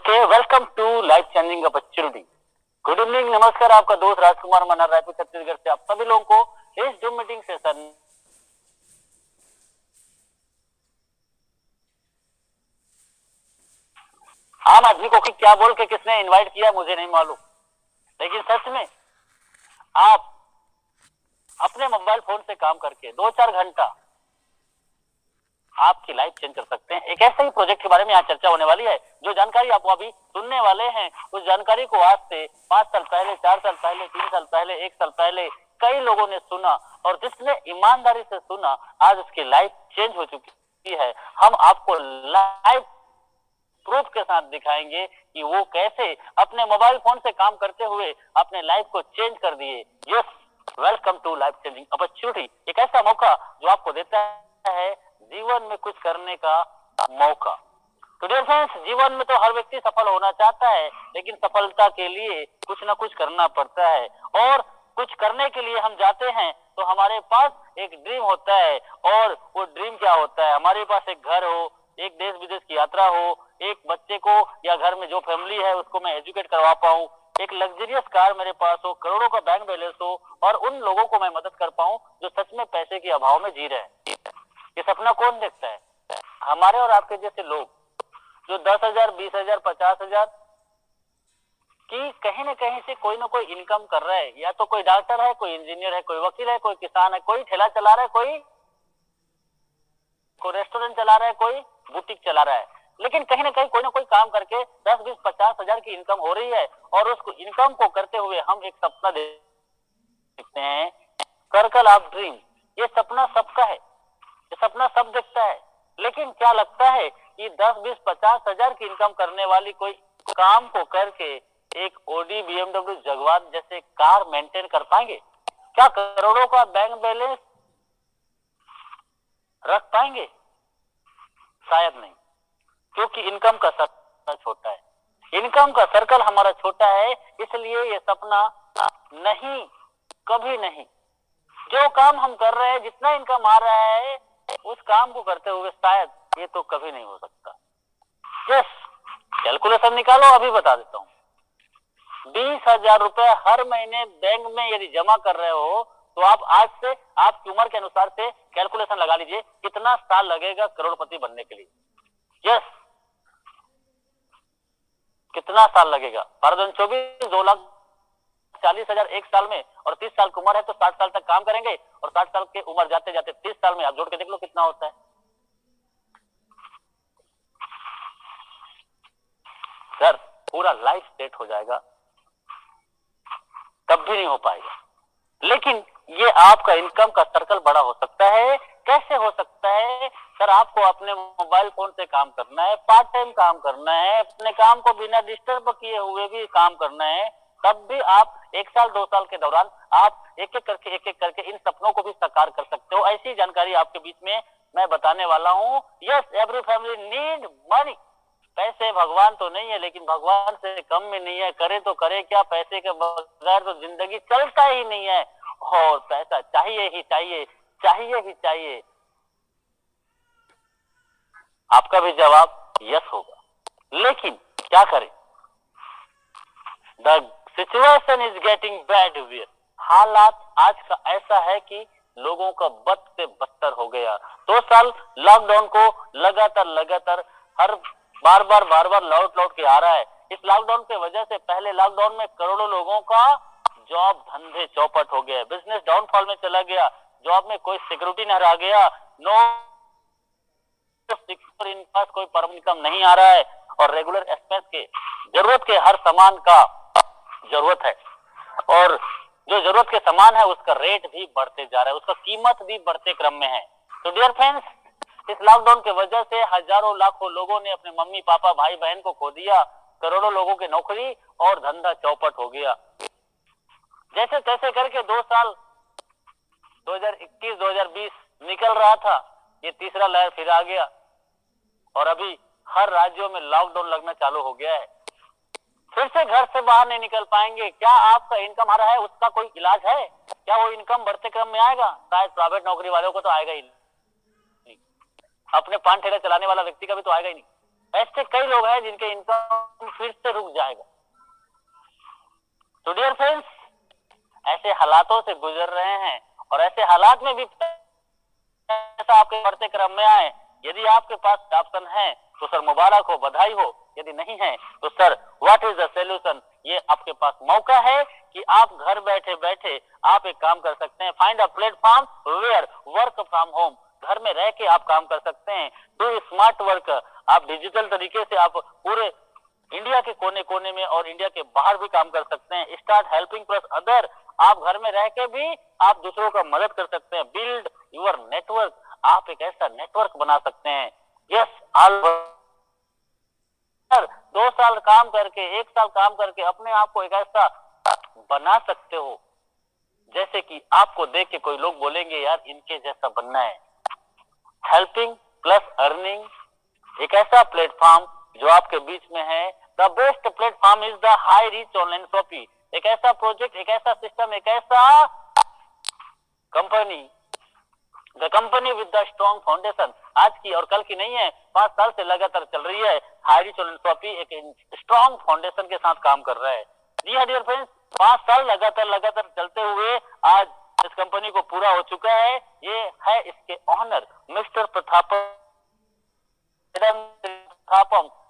Okay, welcome to life changing opportunity. Good evening, नमस्कार। आपका दोस्त राजकुमार मनहर, रायपुर छत्तीसगढ़ से आप सभी लोगों को इस जूम मीटिंग सेशन आम आदमी को क्या बोल के किसने इनवाइट किया मुझे नहीं मालूम, लेकिन सच में आप अपने मोबाइल फोन से काम करके 2-4 घंटा आपकी लाइफ चेंज कर सकते हैं। एक ऐसे ही प्रोजेक्ट के बारे में यहाँ चर्चा होने वाली है। जो जानकारी आप अभी सुनने वाले हैं, उस जानकारी को आज से 5 साल पहले, 4 साल पहले, 3 साल पहले, 1 साल पहले कई लोगों ने सुना, और जिसने ईमानदारी से सुना आज उसकी लाइफ चेंज हो चुकी है। हम आपको लाइव प्रूफ के साथ दिखाएंगे कि वो कैसे अपने मोबाइल फोन से काम करते हुए अपने लाइफ को चेंज कर दिए। Yes, welcome to life changing opportunity. एक ऐसा मौका जो आपको देता है जीवन में कुछ करने का मौका। तो डियर फ्रेंड्स, जीवन में तो हर व्यक्ति सफल होना चाहता है, लेकिन सफलता के लिए कुछ ना कुछ करना पड़ता है, और कुछ करने के लिए हम जाते हैं तो हमारे पास एक ड्रीम होता है। और वो ड्रीम क्या होता है? हमारे पास एक घर हो, एक देश विदेश की यात्रा हो, एक बच्चे को या घर में जो फैमिली है उसको मैं एजुकेट करवा पाऊं, एक लग्जरियस कार मेरे पास हो, करोड़ों का बैंक बैलेंस हो, और उन लोगों को मैं मदद कर पाऊं जो सच में पैसे के अभाव में जी रहे हैं। ये सपना कौन देखता है? हमारे और आपके जैसे लोग जो 10,000, 20,000, 50,000 की कहीं न कहीं से कोई ना कोई इनकम कर रहा है। या तो कोई डॉक्टर है, कोई इंजीनियर है, कोई वकील है, कोई किसान है, कोई ठेला चला रहा है, कोई रेस्टोरेंट चला रहा है, कोई बुटीक चला रहा है। लेकिन कहीं ना कहीं कोई ना कोई काम करके 10, 20, 50,000 की इनकम हो रही है, और उस इनकम को करते हुए हम एक सपना देखते हैं, सर्कल ऑफ ड्रीम। ये सपना सबका है, ये सपना सब देखता है, लेकिन क्या लगता है कि 10, 20, 50,000 की इनकम करने वाली कोई काम को करके एक ओडी, BMW, जगवार जैसे कार मेंटेन कर पाएंगे? क्या करोड़ों का बैंक बैलेंस रख पाएंगे? शायद नहीं, क्योंकि इनकम का सर्कल छोटा है। इनकम का सर्कल हमारा छोटा है, इसलिए ये सपना नहीं, कभी नहीं। जो काम हम कर रहे हैं, जितना इनकम आ रहा है, उस काम को करते हुए शायद ये तो कभी नहीं हो सकता। यस, कैलकुलेशन निकालो, अभी बता देता हूँ। 20,000 रुपए हर महीने बैंक में यदि जमा कर रहे हो, तो आप आज से आपकी उम्र के अनुसार से कैलकुलेशन लगा लीजिए कितना साल लगेगा करोड़पति बनने के लिए। यस, कितना साल लगेगा? 12-24, 2,40,000 एक साल में, और 30 साल की उम्र है तो 60 साल तक काम करेंगे, और 60 साल की उम्र जाते जाते 30 साल में आप जोड़ के देख लो कितना होता है। सर, पूरा लाइफ सेट हो जाएगा, तब भी नहीं हो पाएगा। लेकिन ये आपका इनकम का सर्कल बड़ा हो सकता है। कैसे हो सकता है? सर, आपको अपने मोबाइल फोन से काम करना है, पार्ट टाइम काम करना है, अपने काम को बिना डिस्टर्ब किए हुए भी काम करना है, तब भी आप 1 साल 2 साल के दौरान आप एक एक करके इन सपनों को भी साकार कर सकते हो। ऐसी जानकारी आपके बीच में मैं बताने वाला हूँ। Yes, every family need money. पैसे भगवान तो नहीं है, लेकिन भगवान से कम में नहीं है। करे तो करे क्या, पैसे के बगैर तो जिंदगी चलता ही नहीं है, और पैसा चाहिए ही चाहिए, चाहिए ही चाहिए। आपका भी जवाब यस होगा, लेकिन क्या करें? The situation is getting bad where. हालात आज का ऐसा है कि लोगों का बद से बदतर हो गया। 2 साल लॉकडाउन को लगातार हर बार बार लौट के आ रहा है। इस लॉकडाउन के वजह से पहले लॉकडाउन में करोड़ों लोगों का जॉब धंधे चौपट हो गया, बिजनेस डाउनफॉल में चला गया, जॉब में कोई सिक्योरिटी नहीं रह गया, नो सिक्योर इन पास कोई परम इनकम नहीं आ रहा है, और रेगुलर एक्सपेंस के जरूरत के हर सामान का जरूरत है, और जो जरूरत के सामान है उसका रेट भी बढ़ते जा रहा है, उसका कीमत भी बढ़ते क्रम में है। तो डियर फ्रेंड्स, इस लॉकडाउन के वजह से हजारों लाखों लोगों ने अपने मम्मी पापा भाई बहन को खो दिया, करोड़ों लोगों की नौकरी और धंधा चौपट हो गया। जैसे तैसे करके 2 साल 2021-2020 निकल रहा था, ये तीसरा लहर फिर आ गया, और अभी हर राज्यों में लॉकडाउन लगना चालू हो गया है। फिर से घर से बाहर नहीं निकल पाएंगे। क्या आपका इनकम आ रहा है, उसका कोई इलाज है? क्या वो इनकम बढ़ते क्रम में आएगा? शायद प्राइवेट नौकरी वालों को तो आएगा ही नहीं, अपने पान ठेला चलाने वाला व्यक्ति का भी तो आएगा ही नहीं। ऐसे कई लोग हैं जिनके इनकम फिर से रुक जाएगा। तो डियर फ्रेंड्स, ऐसे हालातों से गुजर रहे हैं और ऐसे हालात में भी पैसा आपके बढ़ते क्रम में आए। यदि आपके पास ऑप्शन है तो सर मुबारक हो, बधाई हो। यदि नहीं है तो sir what is the solution? ये आपके पास मौका है कि आप घर बैठे बैठे आप एक काम कर सकते हैं। Find a platform where work from home, घर में रह के आप काम कर सकते हैं। डू स्मार्ट वर्क, आप डिजिटल तरीके से आप पूरे इंडिया के कोने कोने में और इंडिया के बाहर भी काम कर सकते हैं। स्टार्ट हेल्पिंग प्लस अदर, आप घर में रह के भी आप दूसरों का मदद कर सकते हैं। बिल्ड योर नेटवर्क, आप एक ऐसा नेटवर्क बना सकते हैं। यस, ऑल 2 साल काम करके 1 साल काम करके अपने आप को एक ऐसा बना सकते हो जैसे कि आपको देख के कोई लोग बोलेंगे यार इनके जैसा बनना है। हेल्पिंग प्लस अर्निंग, एक ऐसा प्लेटफॉर्म जो आपके बीच में है। The best platform is the high reach online shopping, एक ऐसा प्रोजेक्ट, एक ऐसा सिस्टम, एक ऐसा company, the company with the strong foundation. आज की और कल की नहीं है, 5 साल से लगातार चल रही है। हाई रीच ऑनलाइन शॉपिंग एक स्ट्रॉन्ग फाउंडेशन के साथ काम कर रहा है। जी हाँ डियर फ्रेंड्स, 5 साल लगातार चलते हुए आज इस कंपनी को पूरा हो चुका है। ये है इसके ऑनर मिस्टर प्रतापम।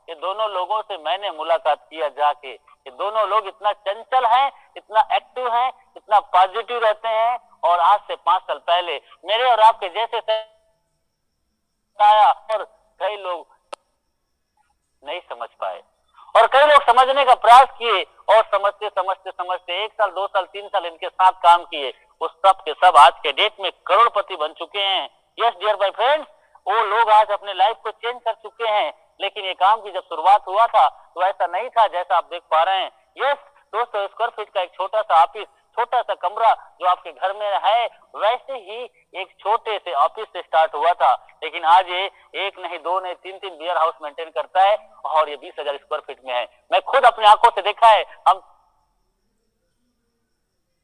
ये दोनों लोगों से मैंने मुलाकात किया जाके। ये दोनों लोग इतना चंचल हैं, इतना एक्टिव हैं, इतना पॉजिटिव रहते हैं। और आज से 5 साल पहले मेरे और आपके जैसे आया और कई लोग नहीं समझ पाए और कई लोग समझने का प्रयास किए और समझते समझते समझते 1 साल 2 साल 3 साल इनके साथ काम किए, उस सब के सब आज के डेट में करोड़पति बन चुके हैं। यस डियर माय फ्रेंड्स, वो लोग आज अपने लाइफ को चेंज कर चुके हैं। लेकिन ये काम की जब शुरुआत हुआ था तो ऐसा नहीं था जैसा आप देख पा रहे हैं। यस 200 स्क्वायर फीट का एक छोटा सा ऑफिस, छोटा सा कमरा जो आपके घर में है, वैसे ही एक छोटे से ऑफिस से स्टार्ट हुआ था। लेकिन आज ये 1 नहीं 2 नहीं 3 बियर हाउस मेंटेन करता है और ये 20,000 स्क्वायर फीट में है। मैं खुद अपनी आंखों से देखा है, हम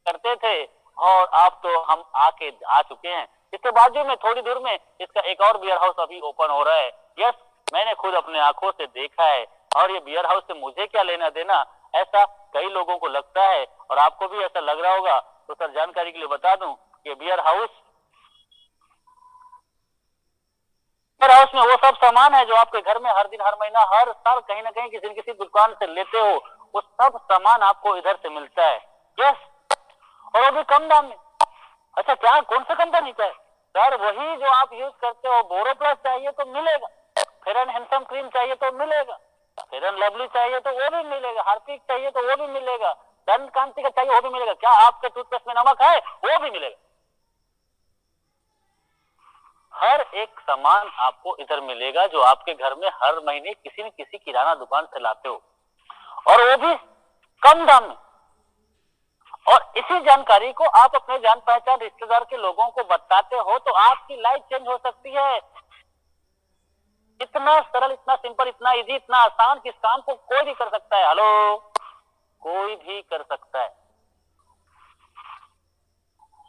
करते थे और आप तो हम आके आ चुके हैं। इसके बाजू में थोड़ी दूर में इसका एक और बियर हाउस अभी ओपन हो रहा है। यस, मैंने खुद अपने आंखों से देखा है। और ये बियर हाउस से मुझे क्या लेना देना, ऐसा कई लोगों को लगता है और आपको भी ऐसा लग रहा होगा। तो सर जानकारी के लिए बता दूं कि बियर हाउस में वो सब सामान है जो आपके घर में हर दिन हर महीना हर साल कहीं ना कहीं किसी न किसी दुकान से लेते हो, वो सब सामान आपको इधर से मिलता है। यस, और वो भी कम दाम में। अच्छा, क्या कौन सा कंपनी का है सर? वही जो आप यूज करते हो। बोरोप्लस चाहिए तो मिलेगा, फेयर एंड हैंडसम क्रीम चाहिए तो मिलेगा, फेयर एंड लवली चाहिए तो वो भी मिलेगा, हार्पिक चाहिए तो वो भी मिलेगा, दंत कांति का चाहिए वो भी मिलेगा। क्या आपके टूथपेस्ट में नमक है? वो भी मिलेगा। हर एक सामान आपको इधर मिलेगा जो आपके घर में हर महीने किसी न किसी किराना दुकान से लाते हो, और वो भी कम दाम में। और इसी जानकारी को आप अपने जान पहचान रिश्तेदार के लोगों को बताते हो तो आपकी लाइफ चेंज हो सकती है। इतना सरल, इतना सिंपल, इतना इजी, इतना आसान कि इस काम को कोई भी कर सकता है। हेलो, कोई भी कर सकता है।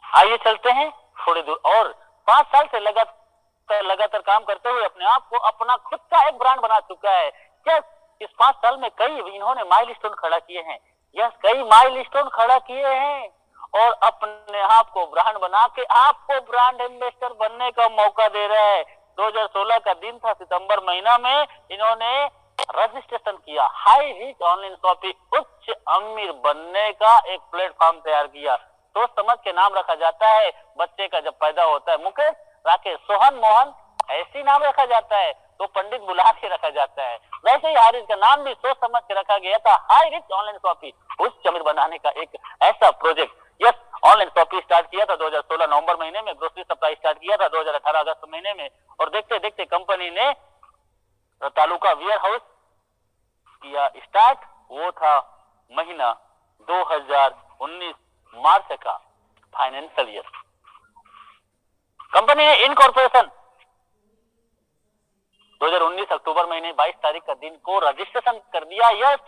आइए चलते हैं थोड़ी दूर और 5 साल से लगातार काम करते हुए अपने आप को अपना खुद का एक ब्रांड बना चुका है। यस, इस 5 साल में कई इन्होंने माइलस्टोन खड़ा किए हैं। यस, कई माइलस्टोन खड़ा किए हैं और अपने आप को ब्रांड बना के आपको ब्रांड एम्बेसडर बनने का मौका दे रहा है। 2016 का दिन था, सितंबर महीना में इन्होंने रजिस्ट्रेशन किया। हाई रीच ऑनलाइन शॉपिंग, उच्च अमीर बनने का एक प्लेटफॉर्म तैयार किया। सोच समझ के नाम रखा जाता है। बच्चे का जब पैदा होता है, मुकेश, राकेश, सोहन, मोहन, ऐसी नाम रखा जाता है तो पंडित बुला के रखा जाता है। वैसे ही हाई रीच का नाम भी सोच समझ के रखा गया था। हाई रीच ऑनलाइन शॉपिंग, उच्च अमीर बनाने का एक ऐसा project. Yes, online shopping start किया था 2016 नवंबर महीने में, ग्रोसरी सप्लाई स्टार्ट किया था 2018 अगस्त महीने में, और देखते देखते कंपनी ने तालुका वेयर हाउस किया स्टार्ट। वो था महीना 2019 मार्च का फाइनेंशियल ईयर। कंपनी ने इनकॉर्पोरेशन 2019 अक्टूबर महीने 22 तारीख का दिन को रजिस्ट्रेशन कर दिया। यस,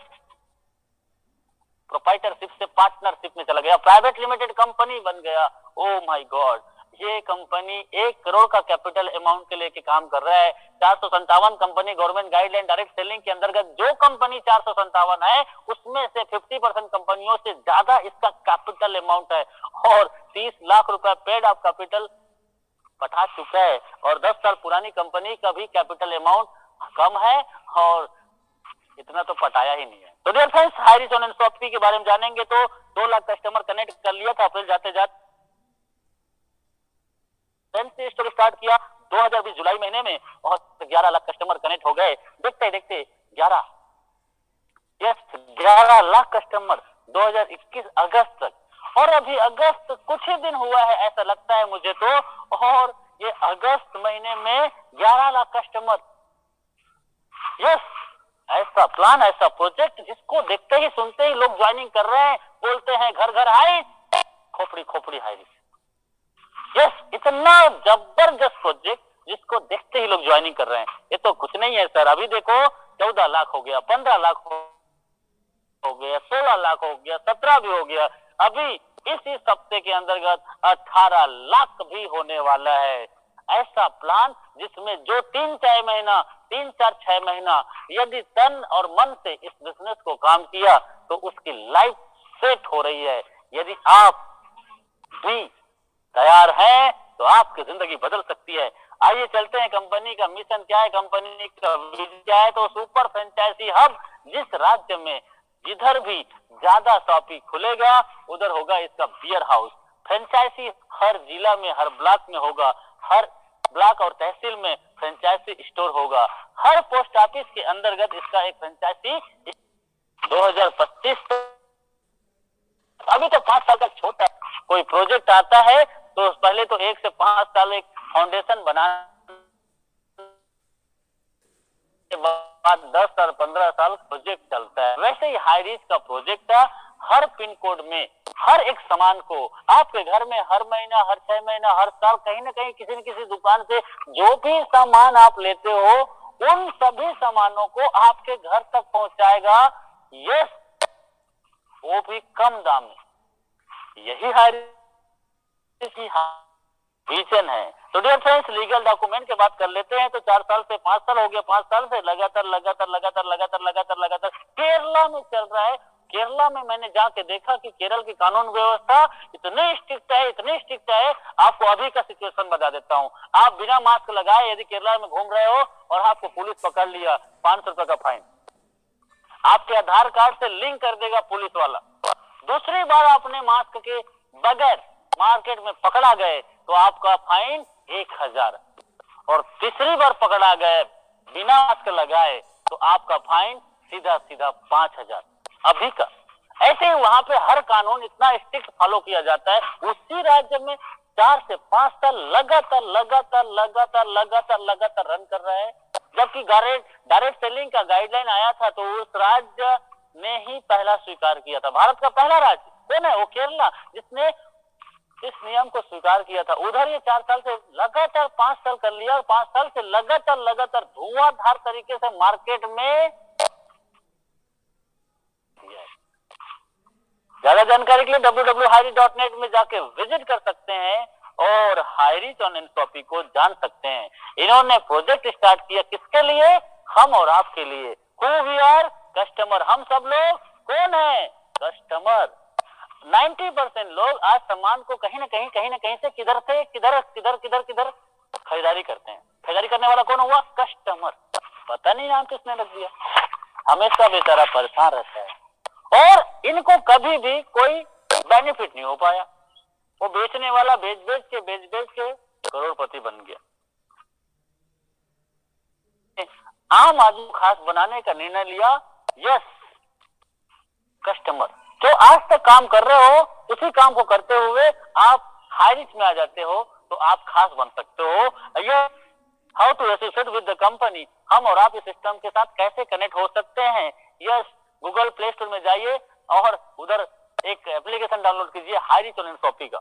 प्रोप्राइटरशिप से पार्टनरशिप में चला गया, प्राइवेट लिमिटेड कंपनी बन गया। ओ माय गॉड, ये कंपनी 1 करोड़ का कैपिटल अमाउंट के लेके काम कर रहा है। 457 company government guideline direct selling के अंतर्गत जो कंपनी 457 है उसमें से 50% कंपनियों से ज्यादा इसका कैपिटल अमाउंट है और 30 लाख रुपए पेड ऑफ कैपिटल पटा चुका है और 10 साल पुरानी कंपनी का भी कैपिटल अमाउंट कम है और इतना तो पटाया ही नहीं है। तो डियर फ्रेंड्स, हाइरिस ऑन एनसॉपी के बारे में जानेंगे तो 2 लाख कस्टमर कनेक्ट कर लिया था अप्रैल जाते जाते से स्टोर स्टार्ट किया 2020 जुलाई महीने में और 11 लाख कस्टमर कनेक्ट हो गए। देखते देखते 11 लाख कस्टमर 2021 अगस्त तक और अभी अगस्त कुछ ही दिन हुआ है ऐसा लगता है मुझे तो, और ये अगस्त महीने में 11 लाख कस्टमर। यस, ऐसा प्लान, ऐसा प्रोजेक्ट जिसको देखते ही सुनते ही लोग ज्वाइनिंग कर रहे हैं, बोलते हैं घर घर हाई, खोपड़ी खोपड़ी हाई। यस, इतना जबरदस्त प्रोजेक्ट जिसको देखते ही लोग ज्वाइनिंग कर रहे हैं। ये तो कुछ नहीं है सर, अभी देखो 14 लाख हो गया, 15 लाख हो गया, 16 लाख हो गया, 17 भी हो गया, अभी इसी हफ्ते के अंतर्गत 18 लाख भी होने वाला है। ऐसा प्लान जिसमें जो 3-4 महीना यदि तन और मन से इस बिजनेस को काम किया तो उसकी लाइफ सेट हो रही है। यदि आप भी तैयार हैं तो आपकी जिंदगी बदल सकती है। आइए चलते हैं, कंपनी का मिशन क्या है, कंपनी का विजन क्या है। तो सुपर फ्रेंचाइजी हब, जिस राज्य में जिधर भी ज्यादा शॉपिंग खुलेगा उधर होगा इसका बियर हाउस। फ्रेंचाइजी हर जिला में, हर ब्लॉक में होगा, हर ब्लॉक और तहसील में फ्रेंचाइजी स्टोर होगा। हर पोस्ट ऑफिस के अंतर्गत इसका एक फ्रेंचाइजी 2025 अभी तो 5 साल का छोटा कोई प्रोजेक्ट आता है तो पहले तो 1 से 5 साल एक फाउंडेशन बनाने के बाद 10 साल 15 साल प्रोजेक्ट चलता है। वैसे ही हाइरिस का प्रोजेक्ट था, हर पिन कोड में हर एक सामान को आपके घर में हर महीना, हर 6 महीना, हर साल कहीं ना कहीं किसी न किसी दुकान से जो भी सामान आप लेते हो उन सभी सामानों को आपके घर तक पहुंचाएगा। यस, वो भी कम दाम में। यही हाइरिस विजन है। तो डियर फ्रेंड्स, लीगल डॉक्यूमेंट की बात कर लेते हैं तो 4 साल से 5 साल हो गया, 5 साल से लगातार केरला में चल रहा है। केरला में मैंने जाके देखा कि केरल की कानून व्यवस्था इतनी स्ट्रिक्ट है। आपको अभी का सिचुएशन बता देता हूँ। आप बिना मास्क लगाए यदि केरला में घूम रहे हो और आपको पुलिस पकड़ लिया, 500 रुपए का फाइन। आपके आधार कार्ड से लिंक कर देगा पुलिस वाला। दूसरी बार आपने मास्क के बगैर मार्केट में पकड़ा गए तो आपका फाइन 1000 और तीसरी बार पकड़ा गए बिना मास्क लगाए तो आपका फाइन सीधा 5000 अभी का। ऐसे ही वहां पे हर कानून इतना स्ट्रिक्ट फॉलो किया जाता है। उसी राज्य में 4 से 5 साल लगातार रन कर रहा है। जबकि डायरेक्ट सेलिंग का गाइडलाइन आया था तो उस राज्य ने ही पहला स्वीकार किया था। भारत का पहला राज्य कौन है? वो केरला, जिसने इस नियम को स्वीकार किया था। उधर ये 4 साल से लगातार 5 साल कर लिया और 5 साल से लगातार धुआंधार तरीके से मार्केट में। ज्यादा जानकारी के लिए www.hiris.net में जाके विजिट कर सकते हैं और हाइरिस ऑन एनसॉपी को जान सकते हैं। इन्होंने प्रोजेक्ट स्टार्ट किया किसके लिए? हम और आपके लिए। Who we are? कस्टमर। हम सब लोग कौन है? कस्टमर। 90% लोग आज सामान को कहीं ना कहीं से किधर खरीदारी करते हैं। खरीदारी करने वाला कौन हुआ? कस्टमर। पता नहीं नाम किसने रख दिया, हमेशा बेचारा परेशान रहता है और इनको कभी भी कोई बेनिफिट नहीं हो पाया। वो बेचने वाला बेच के करोड़पति बन गया। आम आदमी को खास बनाने का निर्णय लिया। यस, कस्टमर जो आज तक काम कर रहे हो उसी काम को करते हुए आप हाइरिस में आ जाते हो तो आप खास बन सकते हो। ये how to associate with the company, हम और आप इस सिस्टम के साथ कैसे कनेक्ट हो सकते हैं। यस, गूगल प्ले स्टोर में जाइए और उधर एक एप्लीकेशन डाउनलोड कीजिए हाइरिस ऑन एनसॉपी का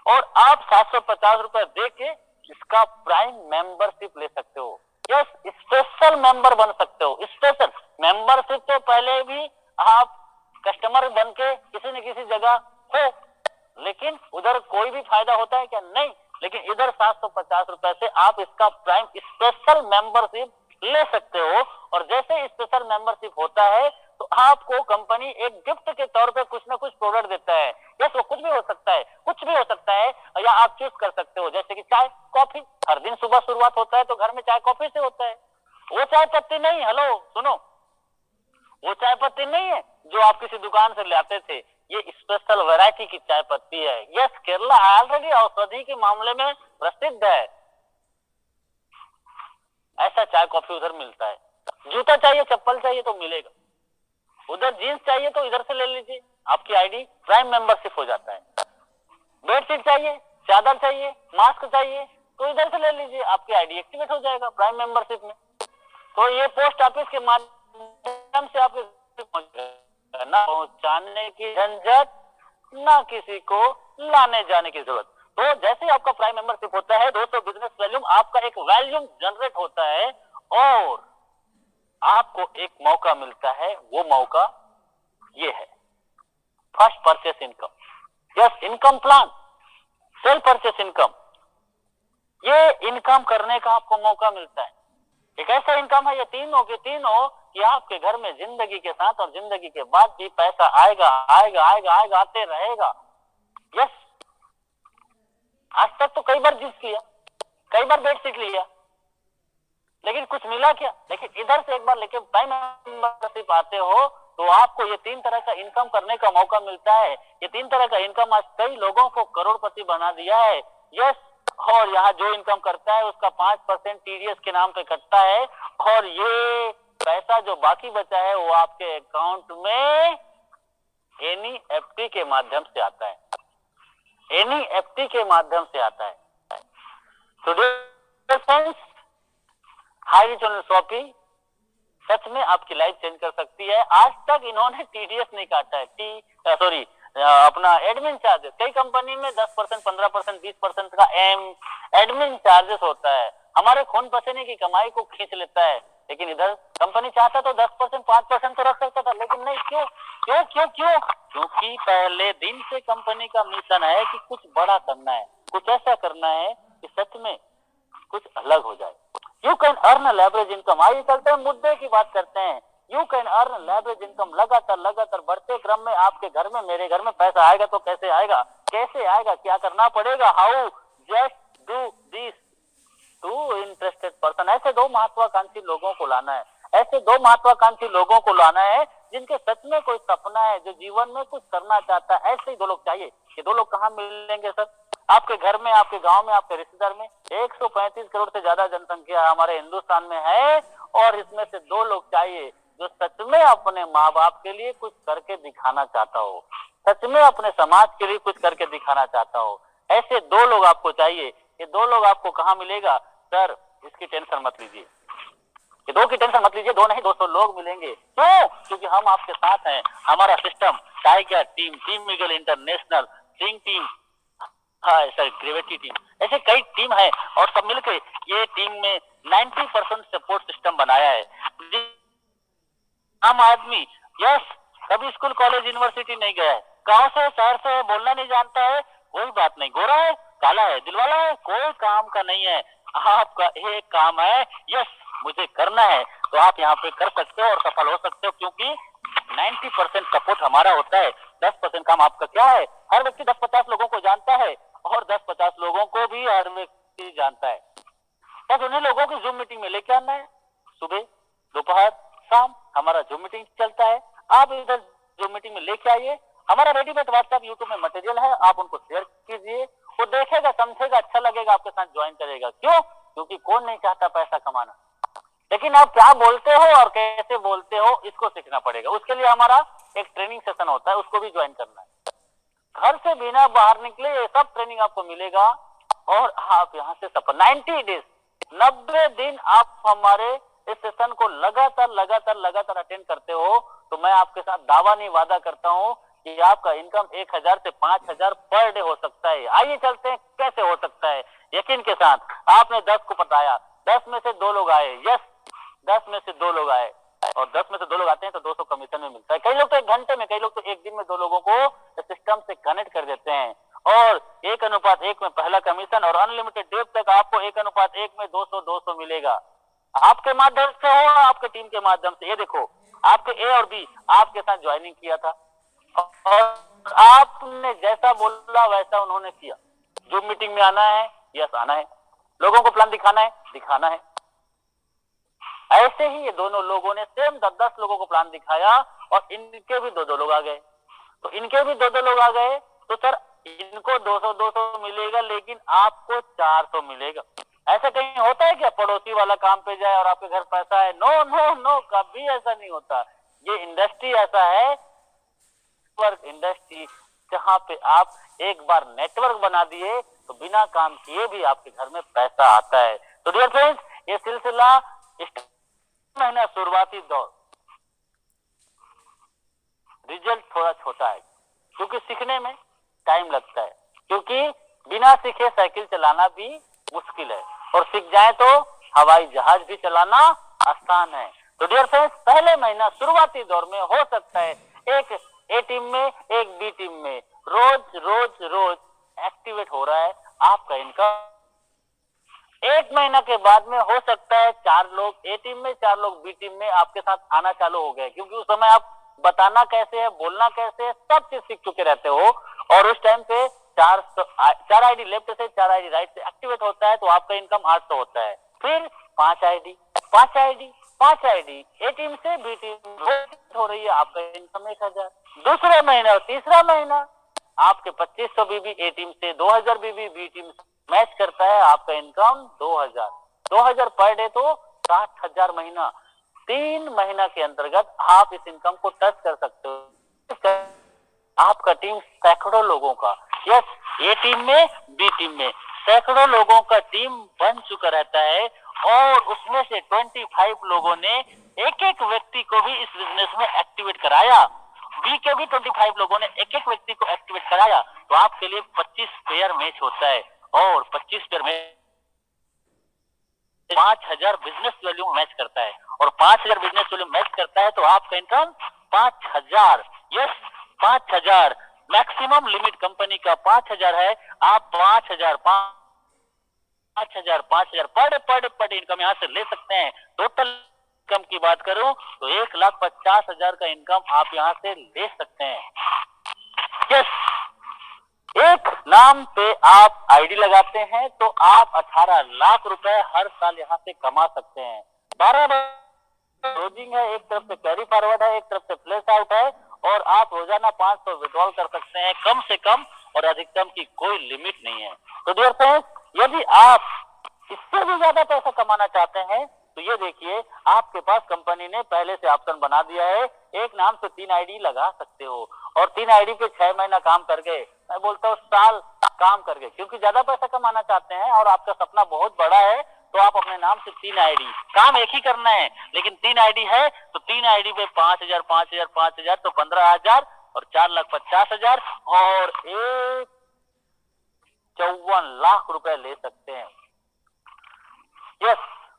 और आप 750 रुपए दे के इसका प्राइम मेंबरशिप ले सकते हो। यस, स्पेशल मेंबर बन सकते हो। स्पेशल मेंबरशिप तो पहले भी आप कस्टमर बन के किसी न किसी जगह हो, लेकिन उधर कोई भी फायदा होता है क्या? नहीं। लेकिन इधर 750 रुपए से आप इसका प्राइम स्पेशल मेंबरशिप ले सकते हो। और जैसे स्पेशल मेंबरशिप होता है तो आपको कंपनी एक गिफ्ट के तौर पे कुछ ना कुछ प्रोडक्ट देता है। यस, वो कुछ भी हो सकता है, कुछ भी हो सकता है, या आप चूज कर सकते हो, जैसे कि चाय कॉफी। हर दिन सुबह शुरुआत होता है तो घर में चाय कॉफी से होता है। वो चाय पत्ती नहीं, हेलो सुनो, वो चाय पत्ती नहीं है जो आप किसी दुकान से लाते थे, ये स्पेशल वैरायटी की चाय पत्ती है। यस, केरला ऑलरेडी औषधि के मामले में प्रसिद्ध है। ऐसा चाय कॉफी उधर मिलता है। जूता चाहिए, चप्पल चाहिए तो मिलेगा, उधर जीन्स चाहिए तो इधर से ले लीजिए, आपकी आईडी प्राइम मेंबरशिप हो जाता है। बेडशीट चाहिए, चादर चाहिए, मास्क चाहिए तो इधर से ले लीजिए, आपकी आईडी एक्टिवेट हो जाएगा प्राइम मेंबरशिप में। तो ये पोस्ट ऑफिस के माध्यम से आपके ना पहुंचाने की झंझट, ना किसी को लाने जाने की जरूरत। तो जैसे आपका प्राइम मेंबरशिप होता है दोस्तों, बिजनेस वॉल्यूम आपका एक वॉल्यूम जनरेट होता है और आपको एक मौका मिलता है। वो मौका ये है first purchase income. Yes, income plan, sale purchase income, ये इनकम करने का आपको मौका मिलता है। एक ऐसा इनकम है, ये तीनों के तीनों कि आपके घर में जिंदगी के साथ और जिंदगी के बाद भी पैसा आएगा आएगा आएगा आएगा, आते रहेगा। यस, आज तक तो कई बार जीत लिया, कई बार बेडशीट लिया, लेकिन कुछ मिला क्या? लेकिन इधर से एक बार लेके प्राइम मेंबरशिप आते हो तो आपको ये तीन तरह का इनकम करने का मौका मिलता है। ये तीन तरह का इनकम आज कई लोगों को करोड़पति बना दिया है। यस, और यहाँ जो इनकम करता है उसका 5% टीडीएस के नाम पे कटता है और ये पैसा जो बाकी बचा है वो आपके अकाउंट में एनईएफटी के माध्यम से आता है। एनईएफटी के माध्यम से आता है। तो फ्रेंड्स, हाई रिटर्न शॉपिंग सच में आपकी लाइफ चेंज कर सकती है। आज तक इन्होंने टीडीएस नहीं काटा है, अपना एडमिन चार्जेस। कई कंपनी में 10%, 15%, 20% का एडमिन चार्जेस होता है, हमारे खून पसीने की कमाई को खींच लेता है। लेकिन इधर कंपनी चाहता तो 10%, 5% तो रख सकता था, लेकिन नहीं। क्यों क्यों क्यों क्यों? क्योंकि पहले दिन से कंपनी का मिशन है कि कुछ बड़ा करना है, कुछ ऐसा करना है कि सच में कुछ अलग हो जाए। You can earn leverage income. आइए चलते हैं मुद्दे की बात करते हैं। You can earn leverage income. लगातार लगातार बढ़ते क्रम में आपके घर में, मेरे घर में पैसा आएगा तो कैसे आएगा, कैसे आएगा, क्या करना पड़ेगा? How just do this to interested person. ऐसे दो महत्वाकांक्षी लोगों को लाना है, ऐसे दो महत्वाकांक्षी लोगों को लाना है जिनके सच में कोई सपना है, जो जीवन में कुछ करना चाहता है। ऐसे ही दो लोग चाहिए। ये दो लोग कहाँ मिलेंगे सर? आपके घर में, आपके गांव में, आपके रिश्तेदार में। 135 करोड़ से ज्यादा जनसंख्या हमारे हिंदुस्तान में है और इसमें से दो लोग चाहिए जो सच में अपने माँ बाप के लिए कुछ करके दिखाना चाहता हो, सच में अपने समाज के लिए कुछ करके दिखाना चाहता हो। ऐसे दो लोग आपको चाहिए। ये दो लोग आपको कहाँ मिलेगा सर? इसकी टेंशन मत लीजिए, ये दो की टेंशन मत लीजिए। दो नहीं 200 लोग मिलेंगे। क्यों? क्योंकि हम आपके साथ हैं। हमारा system tiger team, team eagle international, Singh team, हाँ सर, ग्रेविटी टीम, ऐसे कई टीम है और सब मिलकर ये टीम में 90% सपोर्ट सिस्टम बनाया है। आम आदमी यस कभी स्कूल कॉलेज यूनिवर्सिटी नहीं गया है, गांव से शहर से बोलना नहीं जानता है, कोई बात नहीं, गोरा है काला है दिलवाला है, कोई काम का नहीं है। आपका एक काम है, यस मुझे करना है, तो आप यहाँ पे कर सकते हो और सफल हो सकते हो। क्योंकि 90% सपोर्ट हमारा होता है, 10% काम आपका क्या है? हर व्यक्ति 10-50 लोगों को जानता है और 10-50 लोगों को भी हर व्यक्ति जानता है। बस उन्हीं लोगों की जूम मीटिंग में लेके आना है। सुबह, दोपहर, शाम हमारा जूम मीटिंग चलता है। आप इधर जूम मीटिंग में लेके आइए। हमारा रेडीमेड व्हाट्सएप यूट्यूब में मटेरियल है, आप उनको शेयर कीजिए। वो देखेगा, समझेगा, अच्छा लगेगा, आपके साथ ज्वाइन करेगा। क्यों? क्योंकि कौन नहीं चाहता पैसा कमाना, लेकिन आप क्या बोलते हो और कैसे बोलते हो इसको सीखना पड़ेगा। उसके लिए हमारा एक ट्रेनिंग सेशन होता है, उसको भी ज्वाइन करना है। घर से बिना बाहर निकले ये सब ट्रेनिंग आपको मिलेगा और आप यहाँ से सफल 90 डेज 90 दिन आप हमारे इस सेशन को लगातार लगातार लगातार अटेंड करते हो तो मैं आपके साथ दावा नहीं वादा करता हूँ कि आपका इनकम 1000 से 5000 पर डे हो सकता है। आइए चलते हैं कैसे हो सकता है यकीन के साथ। आपने 10 को बताया, 10 में से 2 लोग आए, यस 10 में से 2 लोग आए और 10 में से 2 लोग आते हैं तो 200 कमीशन में मिलता है। कई लोग तो 1 घंटे में, कई लोग तो 1 दिन में 2 लोगों को सिस्टम से कनेक्ट कर देते हैं और 1:1 में पहला कमीशन और अनलिमिटेड डेट तक आपको 1:1 में 200 मिलेगा। आपके माध्यम से हो, आपके टीम के माध्यम से। ये देखो, आपके ए और बी आपके साथ ज्वाइनिंग किया था और आपने जैसा बोला वैसा उन्होंने किया। जो मीटिंग में आना है, यस आना है, लोगों को प्लान दिखाना है, दिखाना है। ऐसे ही ये दोनों लोगों ने सेम 10-10 लोगों को प्लान दिखाया और इनके भी 2-2 लोग आ गए। तो इनके भी 2-2 लोग आ गए, तो सर इनको 200 मिलेगा, लेकिन आपको 400 मिलेगा। ऐसा कहीं होता है क्या पड़ोसी वाला काम पे जाए और आपके घर पैसा है? नो नो नो, कभी ऐसा नहीं होता। ये इंडस्ट्री ऐसा है, नेटवर्क इंडस्ट्री, जहां पे आप एक बार नेटवर्क बना दिए तो बिना काम किए भी आपके घर में पैसा आता है। तो डियर फ्रेंड्स, ये सिलसिला महीना शुरुआती दौर, रिजल्ट थोड़ा छोटा है क्योंकि सीखने में टाइम लगता है, क्योंकि बिना सीखे साइकिल चलाना भी मुश्किल है और सीख जाए तो हवाई जहाज भी चलाना आसान है। तो डियर फ्रेंड्स, पहले महीना शुरुआती दौर में हो सकता है एक ए टीम में, एक बी टीम में रोज रोज रोज एक्टिवेट हो रहा है आपका इनकम। 1 महीना के बाद में हो सकता है 4 लोग ए टीम में, 4 लोग बी टीम में आपके साथ आना चालू हो गए, क्योंकि उस समय आप बताना कैसे है, बोलना कैसे है, सब चीज सीख चुके रहते हो। और उस टाइम पे 4 आईडी लेफ्ट से, 4 आईडी राइट से एक्टिवेट होता है तो आपका इनकम 800 होता है। फिर 5 ID, 5 ID, 5 ID A team से बी टीम हो रही है, आपका इनकम 1000। दूसरा महीना और तीसरा महीना आपके 2500 बीबी ए टीम से, 2000 बीबी बी टीम से मैच करता है, आपका इनकम 2000 पर डे, तो 60,000 महीना। 3 महीना के अंतर्गत आप इस इनकम को टच कर सकते हो। आपका टीम सैकड़ों लोगों का, यस, ए टीम में बी टीम में सैकड़ों लोगों का टीम बन चुका रहता है और उसमें से 25 लोगों ने एक एक व्यक्ति को भी इस बिजनेस में एक्टिवेट कराया। बी के भी 25 लोगों ने एक एक व्यक्ति को एक्टिवेट कराया। तो आपके लिए 25 पेयर मैच होता है और 25 पेयर में 5000 बिजनेस वैल्यू मैच करता है और 5000 बिजनेस वैल्यू मैच करता है तो आपका income 5000, yes 5000 maximum limit company का 5000 है। आप 5000 पर डे इनकम यहाँ से ले सकते हैं। टोटल इनकम की बात करूं तो 1,50,000 का इनकम आप यहाँ से ले सकते हैं। यस, एक नाम पे आप आईडी लगाते हैं तो आप 18 लाख रुपए हर साल यहाँ से कमा सकते हैं। 12 रोजिंग है, एक तरफ से कैरी फॉरवर्ड है, एक तरफ से प्लेस आउट है और आप रोजाना 500 विड्रॉल कर सकते हैं, कम से कम, और अधिकतम की कोई लिमिट नहीं है। तो डियर फ्रेंड्स, यदि आप इससे भी ज्यादा पैसा कमाना चाहते हैं तो ये देखिए, आपके पास कंपनी ने पहले से ऑप्शन बना दिया है, एक नाम से 3 आईडी लगा सकते हो और 3 आईडी पे 6 महीना काम करके, मैं बोलता हूँ साल काम करके, क्योंकि ज्यादा पैसा कमाना चाहते हैं और आपका सपना बहुत बड़ा है तो आप अपने नाम से 3 आईडी, काम एक ही करना है लेकिन 3 आईडी है तो 3 आईडी पे 5000 5000 5000 तो 15,000 और 4,50,000 और 54 लाख रुपए ले सकते हैं। यस,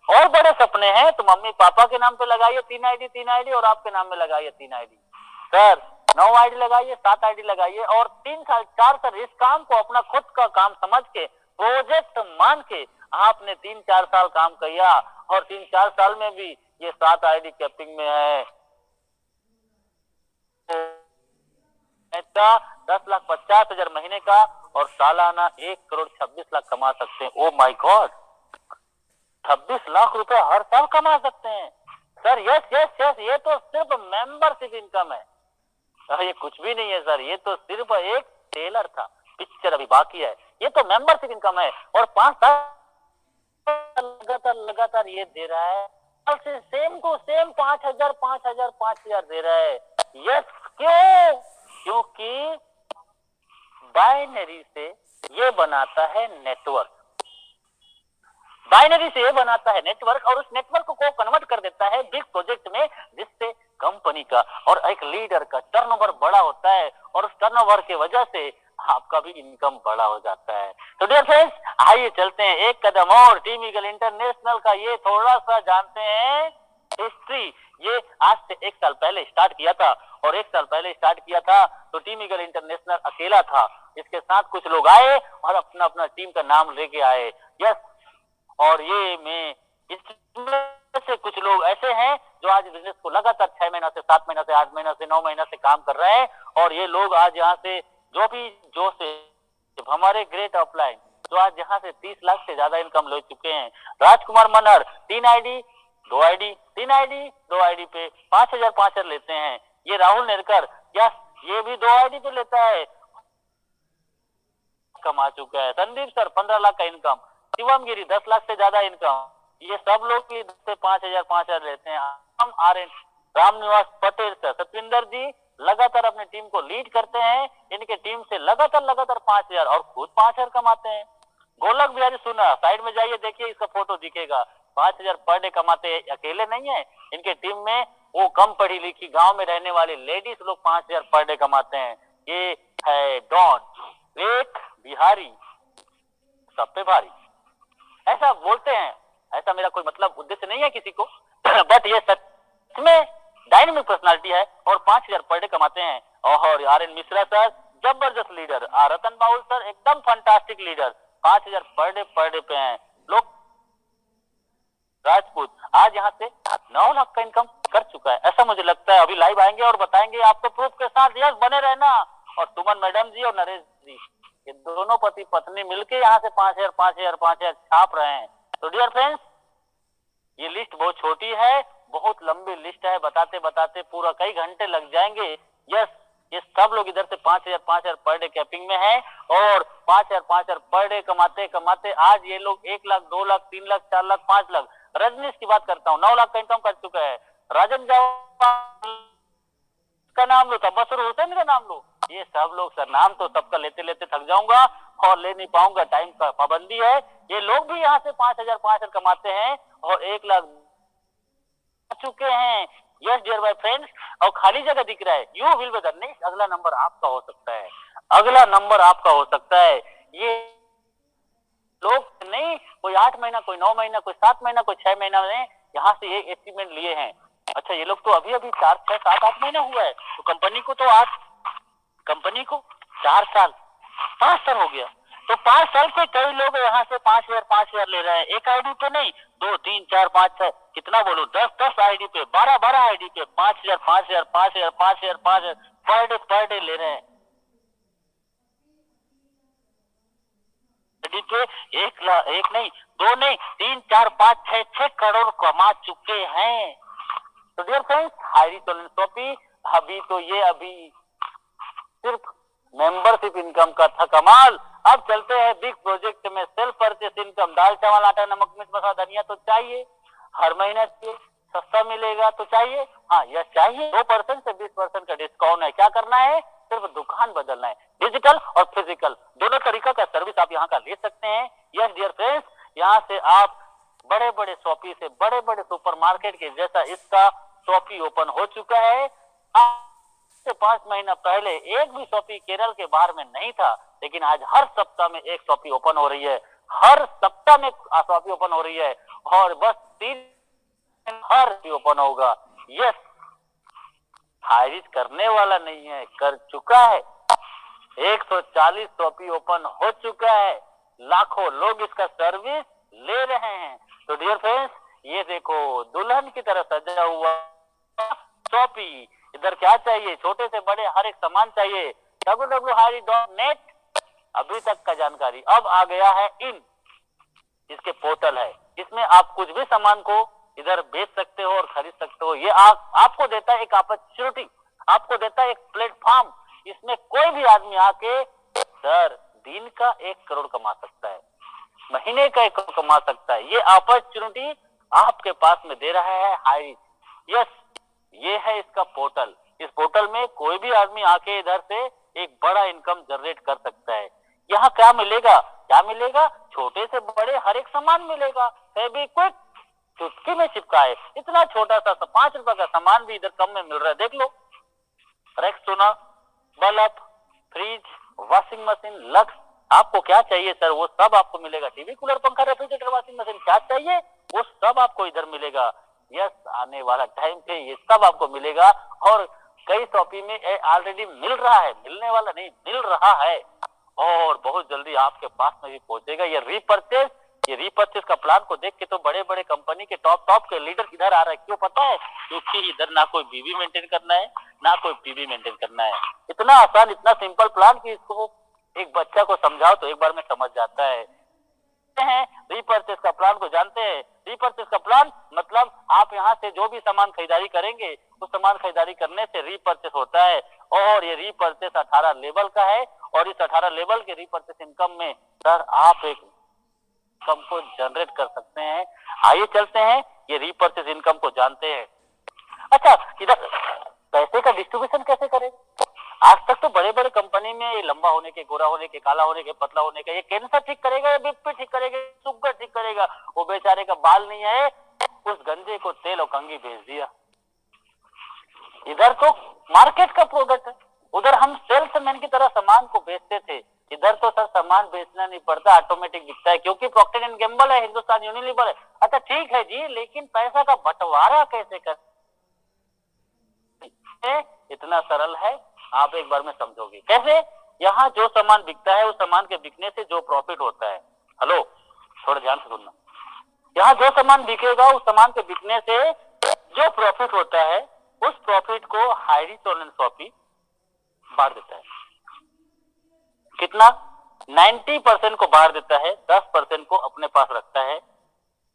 और बड़े सपने हैं तो मम्मी पापा के नाम पे लगाइए 3 आईडी और आपके नाम में लगाइए 3 आईडी। सर 9 आईडी लगाइए, 7 आईडी लगाइए और 3 साल 4 साल इस काम को अपना खुद का काम समझ के, प्रोजेक्ट मान के आपने 3-4 साल काम किया और 3-4 साल में भी ये 7 आईडी कैपिंग में है, 10,50,000 महीने का और सालाना 1,26,00,000 कमा सकते हैं। ओ माय गॉड, 26 लाख रुपए हर साल कमा सकते हैं सर। यस यस यस, ये तो सिर्फ मेंबरशिप इनकम है, ये कुछ भी नहीं है सर, ये तो सिर्फ एक ट्रेलर था, पिक्चर अभी बाकी है, ये तो मेंबरशिप इनकम है और 5 साल लगातार ये दे रहा है, से सेम को सेम 5,000 5,000 5,000 दे रहा है। यस, क्यों? क्योंकि बाइनरी से ये बनाता है नेटवर्क, बाइनरी से ये बनाता है नेटवर्क और उस नेटवर्क को कन्वर्ट कर देता है बिग प्रोजेक्ट में, जिससे कंपनी का और एक लीडर का टर्नओवर बड़ा होता है और उस टर्नओवर की वजह से आपका भी इनकम बड़ा हो जाता है। तो डियर फ्रेंड्स, आइए चलते हैं एक कदम और टीम ईगल इंटरनेशनल का ये थोड़ा सा जानते हैं हिस्ट्री ये आज से 1 साल पहले स्टार्ट किया था, और 1 साल पहले स्टार्ट किया था तो टीम ईगल इंटरनेशनल अकेला था। इसके साथ कुछ लोग आए और अपना अपना टीम का नाम लेके आए। यस, और ये मैं इसमें से कुछ लोग ऐसे हैं जो आज बिजनेस को लगातार 6 महीना से 7 महीना से 8 महीना से 9 महीना से काम कर रहे हैं, और ये लोग आज यहाँ से जो भी जो से हमारे ग्रेट ऑफलाइन जो आज यहाँ से 30 लाख से ज्यादा इनकम ले चुके हैं। Rajkumar Manhar 3 ID 2 ID 3 ID 2 ID पे 5,000 लेते हैं। ये राहुल नेरकर, यस, ये भी 2 आईडी पे लेता है, कमा चुका है। संदीप सर 15 लाख का इनकम, शिवम गिरी 10 लाख से ज्यादा इनकम। ये सब लोग भी 10 से 5,000 लेते हैं। हम RN रामनिवास पटेल सर, सतविंदर जी लगातार अपनी टीम को लीड करते हैं, इनके टीम से लगातार 5,000 और खुद 5,000 कमाते हैं। गोलक बिहारी सुना, साइड में जाइए देखिए इसका फोटो दिखेगा, 5,000 पर डे कमाते हैं। अकेले नहीं है, इनके टीम में वो कम पढ़ी लिखी गांव में रहने वाली लेडीज लोग 5,000 पर डे कमाते हैं। ये है डॉन एक बिहारी सब पे भारी, ऐसा बोलते हैं। ऐसा मेरा कोई मतलब उद्देश्य नहीं है किसी को बट ये सच में डायनेमिक पर्सनालिटी है और 5,000 पर डे कमाते हैं। और RN मिश्रा सर जबरदस्त लीडर, रतन बाउल सर एकदम फंटास्टिक लीडर, 5,000 पर डे पे हैं। लोग राजपूत आज यहाँ से 9 लाख का इनकम कर चुका है, ऐसा मुझे लगता है। अभी लाइव आएंगे और बताएंगे आपको प्रूफ के साथ। यस, बने रहना। और सुमन मैडम जी और नरेश जी, ये दोनों पति पत्नी मिलके यहाँ से 5,000 छाप रहे हैं। तो डियर फ्रेंड्स, ये लिस्ट बहुत छोटी है, बहुत लंबी लिस्ट है, बताते बताते पूरा कई घंटे लग जाएंगे। यस, ये सब लोग इधर से 5,000 पर डे कैपिंग में है, और 5,000 पर डे कमाते कमाते आज ये लोग 1 लाख 2 लाख 3 लाख 4 लाख 5 लाख। रजनीश की बात करता हूँ, 9 लाख का इनकम कर चुका है। राजन का नाम लो, तबसुर हुसैन का नाम लो, ये सब लोग सर नाम तो सबका लेते लेते थक जाऊंगा और ले नहीं पाऊंगा, टाइम का पाबंदी है। ये लोग भी यहाँ से 5,000 कमाते हैं और 1 लाख चुके हैं। यस डियर माय फ्रेंड्स, और खाली जगह दिख रहा है, you will be the next. अगला नंबर आपका हो सकता है, अगला नंबर आपका हो सकता है। ये लोग नहीं कोई 8 महीना, कोई 9 महीना, कोई 7 महीना, कोई 6 महीना में यहाँ से ये अचीवमेंट लिए हैं। अच्छा, ये लोग तो अभी 4 6 7 8 महीना हुआ है, तो कंपनी को तो आज कंपनी को 4 साल 5 साल हो गया। तो 5 साल से कई लोग यहाँ से 5,000 ले रहे हैं। एक आईडी पे नहीं, 2 3 4 5 6, कितना बोलूं, 10 आईडी पे, 12 आईडी पे 5,000 पर डे ले रहे हैं। पे 1 नहीं, 2 नहीं, 3 4 5 6 करोड़ कमा चुके हैं। तो डियर फ्रेंड्स, हाईरी फिलॉसफी अभी तो ये अभी सिर्फ मेंबरशिप इनकम का था कमाल। अब चलते हैं बिग प्रोजेक्ट में। सेल्फ परचेस इनकम, दाल चावल आटा नमक मिर्च मसाला धनिया तो चाहिए, हर महीने चाहिए, सस्ता मिलेगा तो चाहिए, हाँ यह चाहिए। 2% से 20% का डिस्काउंट है। क्या करना है, सिर्फ दुकान बदलना है। डिजिटल और फिजिकल दोनों तरीका का सर्विस आप यहाँ का ले सकते हैं। यस डियर फ्रेंड्स, यहाँ से आप बड़े बड़े शॉपी से बड़े बड़े सुपरमार्केट के जैसा इसका शॉपी ओपन हो चुका है। से 5 महीना पहले एक भी शॉपी केरल के बाहर में नहीं था, लेकिन आज हर सप्ताह में एक शॉपी ओपन हो रही है, हर सप्ताह में शॉपी ओपन हो रही है, और बस 3 हर ओपन होगा। यस, खारिज करने वाला नहीं है, कर चुका है। 140 शॉपी ओपन हो चुका है, लाखों लोग इसका सर्विस ले रहे हैं। तो डियर फ्रेंड्स, ये देखो दुल्हन की तरह सजा हुआ शॉपी। इधर क्या चाहिए, छोटे से बड़े हर एक सामान चाहिए। www.hari.net अभी तक का जानकारी। अब आ गया है इन, इसके पोर्टल है, इसमें आप कुछ भी सामान को इधर बेच सकते हो और खरीद सकते हो। ये आपको देता है एक अपॉर्चुनिटी, आपको देता है एक प्लेटफॉर्म। इसमें कोई भी आदमी आके सर दिन का 1 करोड़ कमा सकता है, महीने का 1 करोड़ कमा सकता है। ये अपॉर्चुनिटी आपके पास में दे रहा है हाईरिच। यस, ये है इसका पोर्टल। इस पोर्टल में कोई भी आदमी आके इधर से एक बड़ा इनकम जनरेट कर सकता है। यहाँ क्या मिलेगा, क्या मिलेगा, छोटे से बड़े हर एक सामान मिलेगा। फेविक्विक चुटकी में चिपका है, इतना छोटा सा 5 रुपए का सामान भी इधर कम में मिल रहा है। देख लो, Rexona, bulb, fridge, washing machine, Lux, आपको क्या चाहिए सर वो सब आपको मिलेगा। टीवी, कूलर, पंखा, रेफ्रिजरेटर, वॉशिंग मशीन, क्या चाहिए वो सब आपको इधर मिलेगा। यस, आने वाला टाइम पे ये सब आपको मिलेगा और कई शॉपी में ऑलरेडी मिल रहा है, मिलने वाला नहीं, मिल रहा है और बहुत जल्दी आपके पास में भी पहुंचेगा। ये रीपर्चेस का प्लान को देख के तो बड़े बड़े कंपनी के टॉप के लीडर इधर आ रहा है। क्यों पता है? क्योंकि इधर ना कोई बीवी मेंटेन करना है, ना कोई पीवी मेंटेन करना है। इतना आसान, इतना सिंपल प्लान कि इसको एक बच्चा को समझाओ तो एक बार में समझ जाता है। रीपर्चेस का प्लान को जानते हैं? रीपर्चेस का प्लान मतलब आप यहाँ से जो भी सामान खरीदारी करेंगे, उस सामान खरीदारी करने से रीपर्चेस होता है और ये रीपर्चेस 18 लेवल का है और इस 18 लेवल के रीपर्चेस इनकम में सर आप एक इनकम को जनरेट कर सकते हैं। आइए चलते हैं, ये रीपर्चेस इनकम को जानते हैं। अच्छा, इधर पैसे का डिस्ट्रीब्यूशन कैसे करें? आज तक तो बड़े बड़े कंपनी में ये लंबा होने के, गोरा होने के, काला होने के, पतला होने के, ये कैंसर ठीक करेगा या बीपी ठीक करेगा, शुगर ठीक करेगा, वो बेचारे का बाल नहीं है, उस गंजे को तेल और कंघी भेज दिया। इधर तो मार्केट का प्रोडक्ट है, उधर हम सेल्समैन की तरह सामान को बेचते थे। इधर तो सर सामान बेचना नहीं पड़ता, ऑटोमेटिक बिकता है क्योंकि प्रॉक्टर एंड गैम्बल है, हिंदुस्तान यूनिलीवर है। अच्छा ठीक है जी, लेकिन पैसा का बंटवारा कैसे कर? इतना सरल है, आप एक बार में समझोगे कैसे। यहाँ जो सामान बिकता है उस सामान के बिकने से जो प्रॉफिट होता है, हेलो थोड़ा ध्यान से सुनना, यहाँ जो सामान बिकेगा उस सामान के बिकने से जो प्रॉफिट होता है उस प्रॉफिट को हायरी टोलन शॉपी बांट देता है। कितना? 90% को बांट देता है, 10% को अपने पास रखता है।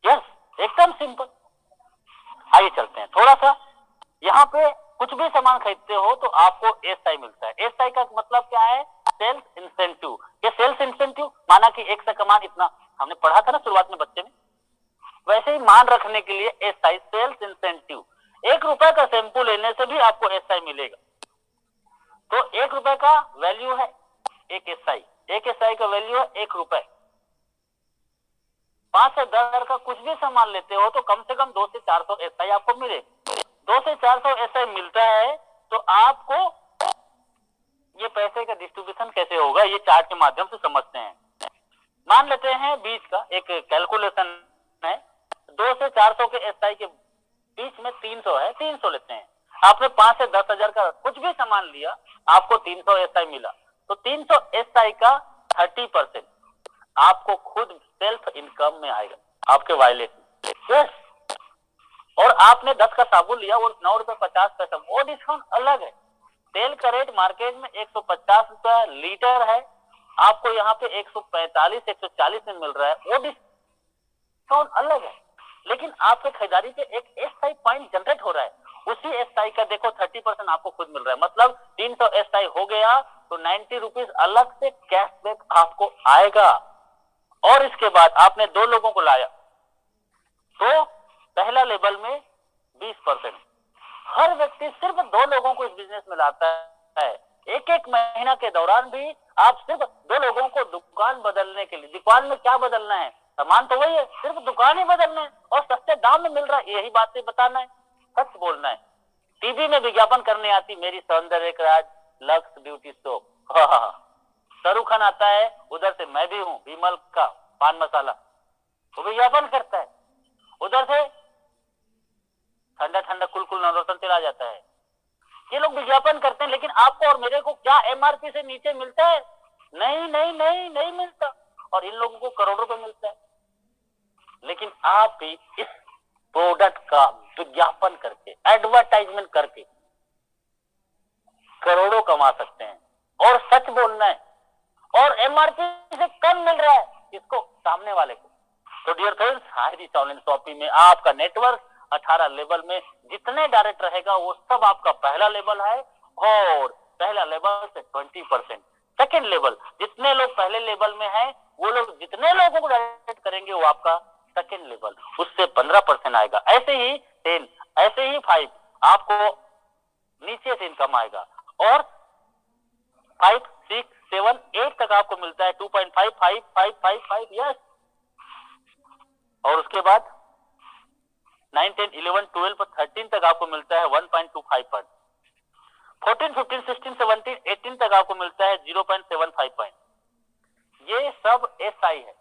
यस, एकदम सिंपल। आइए चलते हैं थोड़ा सा, यहाँ पे कुछ भी सामान खरीदते हो तो आपको एसआई मिलता है। एसआई का मतलब क्या है? Sales incentive. ये सेल्स इंसेंटिव माना कि एक से कमान इतना, हमने पढ़ा था ना शुरुआत में बच्चे में, वैसे ही मान रखने के लिए एसआई, सेल्स इंसेंटिव। 1 रुपए का शैम्पू लेने से भी आपको एसआई मिलेगा। तो 1 रुपए का वैल्यू है एक एसआई, एक एसआई का वैल्यू है 1 रुपए। 5 से 10 हजार का कुछ भी सामान लेते हो तो कम से कम 200 से 400 एसआई आपको मिले। 200 से 400 एसआई मिलता है तो आपको ये पैसे का डिस्ट्रीब्यूशन कैसे होगा, ये चार्ट के माध्यम से समझते हैं। मान लेते हैं बीच का एक कैलकुलेशन है, 200 से 400 के एसआई के बीच में 300 है, 300 लेते हैं। आपने 5 से 10 हजार का कुछ भी सामान लिया, आपको 300 एसआई मिला, तो 300 एसआई का 30% आपको खुद सेल्फ इनकम में आएगा, आपके वॉलेट में। यस, और आपने 10 का साबुन लिया और 9 रुपए 50 पैसा, वो डिस्काउंट अलग है। तेल का रेट मार्केट में 150 रुपए लीटर है, आपको यहाँ पे 145 140 में मिल रहा है, वो डिस्काउंट अलग है। लेकिन आपके खरीदारी पे एक एसआई पॉइंट जनरेट हो रहा है, उसी एसआई का देखो 30% आपको खुद मिल रहा है। मतलब 300 एसआई हो गया तो 90 रुपीज अलग से कैशबैक आपको आएगा। और इसके बाद आपने 2 लोगों को लाया तो पहला लेवल में 20%। हर व्यक्ति सिर्फ 2 लोगों को इस बिजनेस में लाता है। एक महीना के दौरान भी आप सिर्फ 2 लोगों को दुकान बदलने के लिए, दुकान में क्या बदलना है, सामान तो वही है, सिर्फ दुकान ही बदलना है और सस्ते दाम में मिल रहा है, यही बातें बताना है, सच बोलना है। टीवी में विज्ञापन करने आती मेरी सौंदर्य राज Lux beauty soap, Shahrukh Khan आता है, उधर से मैं भी हूँ विमल का पान मसाला, वो विज्ञापन करता है, उधर से ठंडा ठंडा कुल नवरत्न तेल आ जाता है। ये लोग विज्ञापन करते हैं, लेकिन आपको और मेरे को क्या एमआरपी से नीचे मिलता है? नहीं मिलता, और इन लोगों को करोड़ों रुपए मिलता है। लेकिन आप भी इस प्रोडक्ट का विज्ञापन करके, एडवर्टाइजमेंट करके करोड़ों कमा सकते हैं। और सच बोलना है, और एमआरपी से कम मिल रहा है इसको, सामने वाले को। तो डियर फ्रेंड्स, हायरी टोलन शॉपी में आपका नेटवर्क 18 लेवल में जितने डायरेक्ट रहेगा वो सब आपका पहला लेवल है, और पहला लेवल से 20%। सेकेंड लेवल, जितने लोग पहले लेवल में हैं वो लोग जितने लोगों को डायरेक्ट करेंगे वो आपका सेकेंड लेवल, उससे 15% आएगा। ऐसे ही 10, ऐसे ही 5 आपको नीचे से इनकम आएगा, और 5, 6, 7, 8 तक आपको मिलता है 2.5, 5, 5, 5, 5, यस। और उसके बाद 9, 10, 11, 12 पर 13 तक आपको मिलता है 1.25 पॉइंट। 14, 15, 16, 17, 18 तक आपको मिलता है 0.75 पॉइंट। ये सब एसआई है,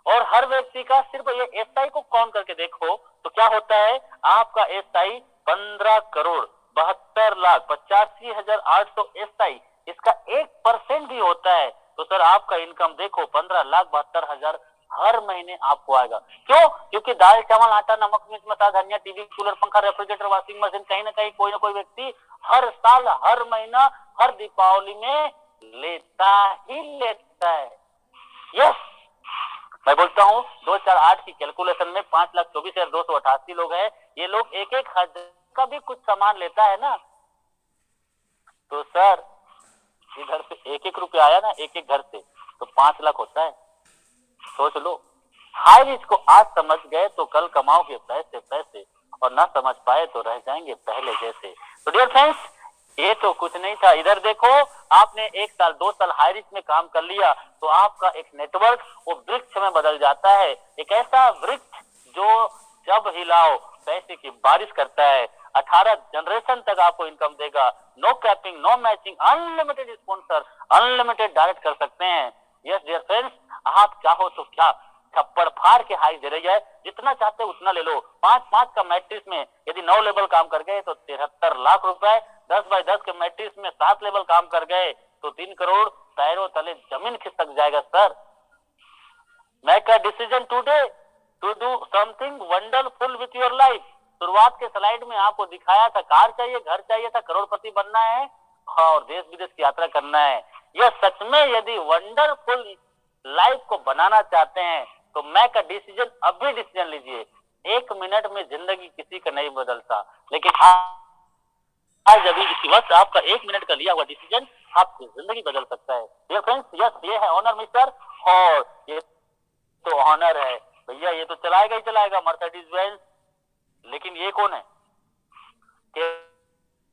और हर व्यक्ति का सिर्फ ये एसआई को काउंट करके देखो तो क्या होता है, आपका एसआई 15,72,85,800 एसआई, इसका 1% भी होता है तो सर आपका इनकम देखो 15,72,000 हर महीने आपको आएगा। क्यों? क्योंकि दाल चावल आटा नमक मिर्च मसाला धनिया टीवी कूलर पंखा रेफ्रिजरेटर वॉशिंग मशीन कहीं ना कहीं कोई ना कोई व्यक्ति हर साल हर महीना हर दीपावली में लेता ही लेता है। यस, मैं बोलता हूँ 2008 की कैलकुलेशन में 5,24,288 लोग हैं। ये लोग एक एक हजार का भी कुछ सामान लेता है ना, तो सर इधर से एक एक रुपया आया ना एक एक घर से तो 5 लाख होता है। सोच लो, हाई रिस्क को आज समझ गए तो कल कमाओगे पैसे पैसे, और ना समझ पाए तो रह जाएंगे पहले जैसे। तो डियर फ्रेंड्स, ये तो कुछ नहीं था। इधर देखो, आपने 1 साल 2 साल हाई रिस्क में काम कर लिया तो आपका एक नेटवर्क वो वृक्ष में बदल जाता है, एक ऐसा वृक्ष जो जब हिलाओ पैसे की बारिश करता है। 18 जनरेशन तक आपको इनकम देगा। No capping, no matching, unlimited sponsor, unlimited direct कर सकते हैं। यस डियर फ्रेंड्स, आप चाहो तो क्या छप्पर फाड़ के हाई दे रही है, जितना चाहते उतना ले लो। 5-5 का मैट्रिक्स में यदि 9 लेवल काम कर गए तो 73 लाख रुपए, 10 बाय 10 के मैट्रिक्स में 7 लेवल काम कर गए तो 3 करोड़, पैरों तले जमीन खिसक जाएगा। Sir make a decision today to do something wonderful with your life. शुरुआत के स्लाइड में आपको दिखाया था कार चाहिए, घर चाहिए था, करोड़पति बनना है और देश विदेश की यात्रा करना है। यह सच में यदि वंडरफुल लाइफ को बनाना चाहते हैं तो मेक अ डिसीजन, अभी डिसीजन लीजिए। 1 मिनट में जिंदगी किसी का नहीं बदलता, लेकिन आज अभी इसी वक्त आपका 1 मिनट का लिया हुआ डिसीजन आपकी जिंदगी बदल सकता है। डियर फ्रेंड्स, यस ये है ऑनर मिस्टर, और ये तो ऑनर है भैया, ये तो चलाएगा ही चलाएगा मर्सिडीज बेंज। लेकिन ये कौन है?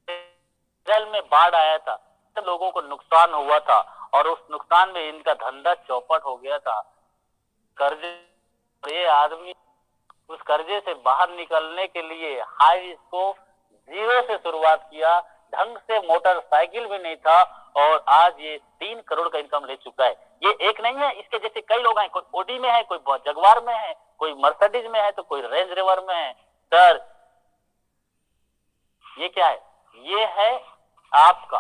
केरल में बाढ़ आया था, लोगों को नुकसान हुआ था और उस नुकसान में इनका धंधा चौपट हो गया था। कर्जे, ये आदमी उस कर्जे से बाहर निकलने के लिए हाई रिस्क को 0 से शुरुआत किया, ढंग से मोटरसाइकिल भी नहीं था और आज ये 3 करोड़ का इनकम ले चुका है। ये एक नहीं है, इसके जैसे कई लोग हैं, कोई ओडी में है, कोई जगवार में है, कोई मर्सिडीज में है तो कोई रेंज रोवर में है। सर ये क्या है? ये है आपका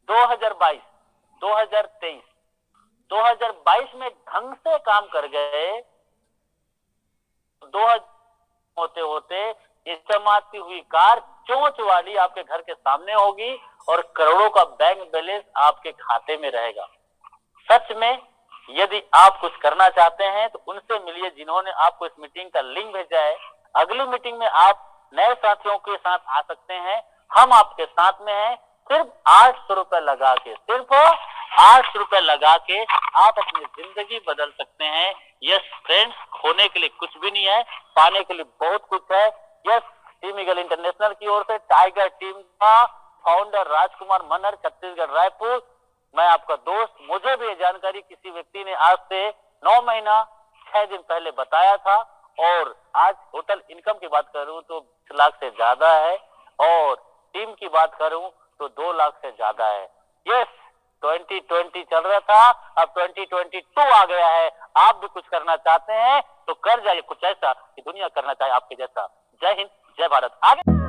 2022, 2023, 2022 में ढंग से काम कर गए, 2000 होते होते इस्तेमाल हुई कार चोंच वाली आपके घर के सामने होगी और करोड़ों का बैंक बैलेंस आपके खाते में रहेगा। सच में यदि आप कुछ करना चाहते हैं तो उनसे मिलिए जिन्होंने आपको इस मीटिंग का लिंक भेजा है। अगली मीटिंग में आप नए साथियों के साथ आ सकते हैं, हम आपके साथ में हैं। सिर्फ 800 रुपए लगा के, सिर्फ 800 रुपए लगा के आप अपनी जिंदगी बदल सकते हैं। यस फ्रेंड्स, खोने के लिए कुछ भी नहीं है, पाने के लिए बहुत कुछ है। यस, टीम ईगल इंटरनेशनल की ओर से टाइगर टीम का फाउंडर राजकुमार मनहर, छत्तीसगढ़ रायपुर, मैं आपका दोस्त। मुझे भी ये जानकारी किसी व्यक्ति ने आज से 9 महीना 6 दिन पहले बताया था और आज टोटल इनकम की बात करूं तो 20 लाख से ज्यादा है और टीम की बात करूं तो 2 लाख से ज्यादा है। यस, 2020 चल रहा था, अब 2022 आ गया है। आप भी कुछ करना चाहते हैं तो कर जाइए कुछ ऐसा कि दुनिया करना चाहे आपके जैसा। जय हिंद, जय भारत। आगे